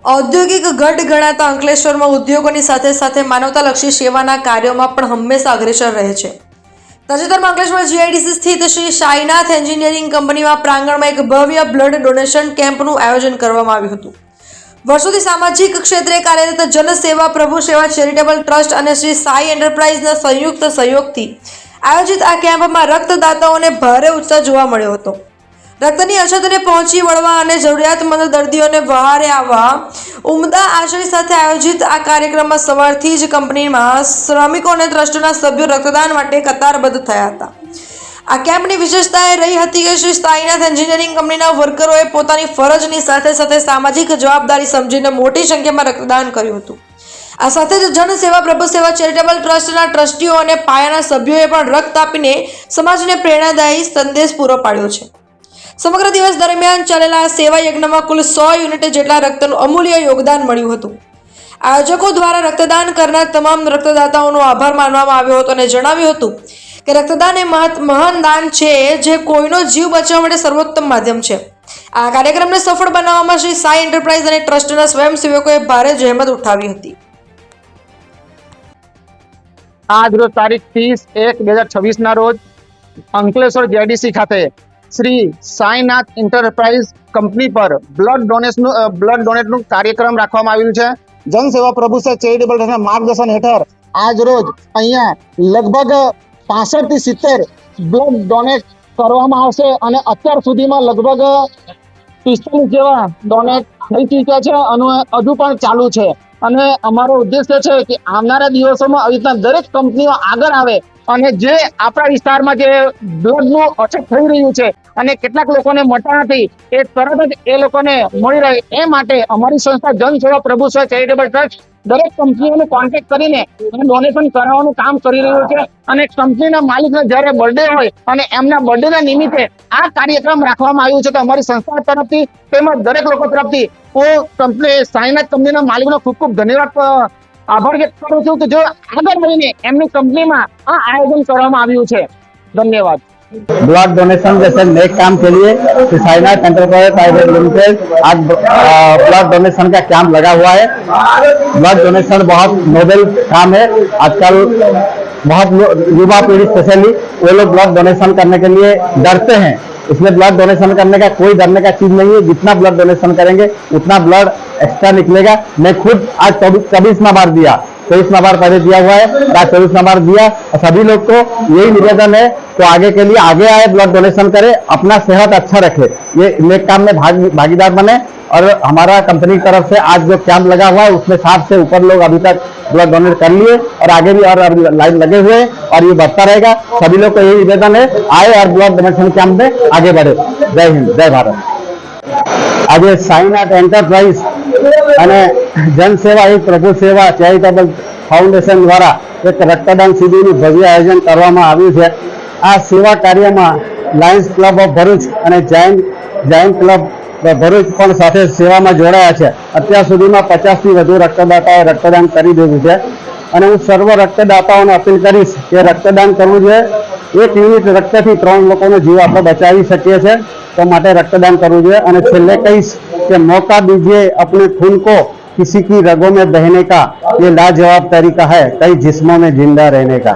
ઔદ્યોગિક ગઢ ગણાતા અંકલેશ્વરમાં ઉદ્યોગોની સાથે સાથે માનવતાલક્ષી સેવાના કાર્યોમાં પણ હંમેશા અગ્રેસર રહે છે। તાજેતરમાં અંકલેશ્વર જીઆઈડીસી સ્થિત શ્રી સાઈનાથ એન્જિનિયરિંગ કંપનીમાં પ્રાંગણમાં એક ભવ્ય બ્લડ ડોનેશન કેમ્પનું આયોજન કરવામાં આવ્યું હતું। વર્ષોથી સામાજિક ક્ષેત્રે કાર્યરત જનસેવા પ્રભુ સેવા ચેરિટેબલ ટ્રસ્ટ અને શ્રી સાઈ એન્ટરપ્રાઇઝના સંયુક્ત સહયોગથી આયોજિત આ કેમ્પમાં રક્તદાતાઓને ભારે ઉત્સાહ જોવા મળ્યો હતો। રક્તની અછતને પહોંચી વળવા અને જરૂરિયાતમંદ દર્દીઓને વહારે આવવા ઉમદા આશય સાથે આયોજિત આ કાર્યક્રમમાં સવારથી જ કંપનીમાં શ્રમિકો અને ટ્રસ્ટના સભ્યો રક્તદાન માટે કતારબદ્ધ થયા હતા। આ કેમ્પની વિશેષતા એ રહી હતી કે શ્રી સાઈનાથ એન્જિનિયરિંગ કંપનીના વર્કરોએ પોતાની ફરજની સાથે સાથે સામાજિક જવાબદારી સમજીને મોટી સંખ્યામાં રક્તદાન કર્યું હતું। આ સાથે જ જનસેવા પ્રભુ સેવા ચેરિટેબલ ટ્રસ્ટના ટ્રસ્ટીઓ અને પાયાના સભ્યોએ પણ રક્ત આપીને સમાજને પ્રેરણાદાયી સંદેશ પૂરો પાડ્યો છે। સમગ્ર દિવસ દરમિયાન ચાલેલા સેવા યજ્ઞમાં કુલ 100 યુનિટ જેટલા રક્તનું અમૂલ્ય યોગદાન મળ્યું હતું। આયોજકો દ્વારા રક્તદાન કરનાર તમામ રક્તદાતાઓનો આભાર માનવામાં આવ્યો હતો અને જણાવ્યું હતું કે રક્તદાન એ મહાન દાન છે જે કોઈનો જીવ બચાવવા માટે સર્વોત્તમ માધ્યમ છે। આ કાર્યક્રમને સફળ બનાવવામાં શ્રી સાઈ એન્ટરપ્રાઇઝ અને ટ્રસ્ટના સ્વયંસેવકોએ ભારે જહેમત ઉઠાવી હતી। આજ રોજ તારીખ 30/1/2026 ના રોજ અંકલેશ્વર જીઆઈડીસી ખાતે શ્રી સાઈનાથ એન્ટરપ્રાઇઝ કંપની પર બ્લડ ડોનેટનું કાર્યક્રમ રાખવામાં આવ્યું છે। જનસેવા પ્રભુ સેવા ચેરિટેબલ ટ્રસ્ટના માર્ગદર્શન હેઠળ આજ રોજ અહીંયા લગભગ 65 થી 70 બ્લડ ડોનેટ કરવામાં આવશે અને અત્યાર સુધીમાં લગભગ 45 જેવા ડોનેટ થઈ ચૂક્યા છે અને હજુ પણ ચાલુ છે। અને અમારો ઉદ્દેશ્ય છે કે આવનારા દિવસોમાં આવી રીતના દરેક કંપનીઓ આગળ આવે અને જે આપણા વિસ્તારમાં જે બ્લડનું અછત થઈ રહ્યું છે અને કેટલાક લોકોને મળતા નથી એ તરત જ એ લોકોને મળી રહે એ માટે અમારી સંસ્થા જનસેવા પ્રભુ સેવા ચેરિટેબલ ટ્રસ્ટ દરેક કંપનીઓને કોન્ટેક્ટ કરીને ડોનેશન કરાવવાનું કામ કરી રહ્યું છે। અને કંપનીના માલિકનો જ્યારે બર્થડે હોય અને એમના બર્થડેના નિમિત્તે આ કાર્યક્રમ રાખવામાં આવ્યું છે। તો અમારી સંસ્થા તરફથી તેમજ દરેક લોકો તરફથી હું કંપની સાઈનાથ કંપનીના માલિકનો ખૂબ ખૂબ ધન્યવાદ આભાર વ્યક્ત કરું છું કે જો આગળ વધીને એમની કંપનીમાં આ આયોજન કરવામાં આવ્યું છે। ધન્યવાદ। ब्लड डोनेशन जैसे नेक काम के लिए साइनाथ एंटरप्राइज प्राइवेट लिमिटेड आज ब्लड डोनेशन का कैंप लगा हुआ है। ब्लड डोनेशन बहुत नोबेल काम है। आजकल बहुत युवा पीढ़ी स्पेशली वो लोग ब्लड डोनेशन करने के लिए डरते हैं, इसमें ब्लड डोनेशन करने का कोई डरने का चीज नहीं है। जितना ब्लड डोनेशन करेंगे उतना ब्लड एक्स्ट्रा निकलेगा। मैं खुद आज 24वां बार दिया, 23वां बार पहले दिया हुआ है, आज 24वां बार दिया। सभी लोग को यही निवेदन है तो आगे के लिए आगे आए, ब्लड डोनेशन करे, अपना सेहत अच्छा रखे, ये नेक काम में भागीदार बने। और हमारा कंपनी की तरफ से आज जो कैंप लगा हुआ है उसमें 60 से ऊपर लोग अभी तक ब्लड डोनेट कर लिए और आगे भी और लाइन लगे हुए और ये बढ़ता रहेगा। सभी लोग को यही निवेदन है आए और ब्लड डोनेशन कैंप में आगे बढ़े। जय हिंद, जय भारत। आज साईनाथ एंटरप्राइज અને જનસેવા એક પ્રભુ સેવા ચેરિટેબલ ફાઉન્ડેશન દ્વારા એક રક્તદાન શિબિરનું ભવ્ય આયોજન કરવામાં આવ્યું છે। આ સેવા કાર્યમાં લાયન્સ ક્લબ ઓફ ભરૂચ અને જાયન્ટ ક્લબ ભરૂચ પણ સાથે સેવામાં જોડાયા છે। અત્યાર સુધીમાં 50થી વધુ રક્તદાતાઓએ રક્તદાન કરી દીધું છે અને હું સર્વ રક્તદાતાઓને અપીલ કરીશ કે રક્તદાન કરવું જોઈએ। 1 યુનિટ રક્તથી 3 લોકોનો જીવ આપણે બચાવી શકીએ છીએ, तो माटे रक्तदान करવું જોઈએ। અને છેલ્લે કહીશ કે मौका दीजिए अपने खून को किसी की रगों में बहने का, ये लाजवाब तरीका है कई जिस्मों में जिंदा रहने का।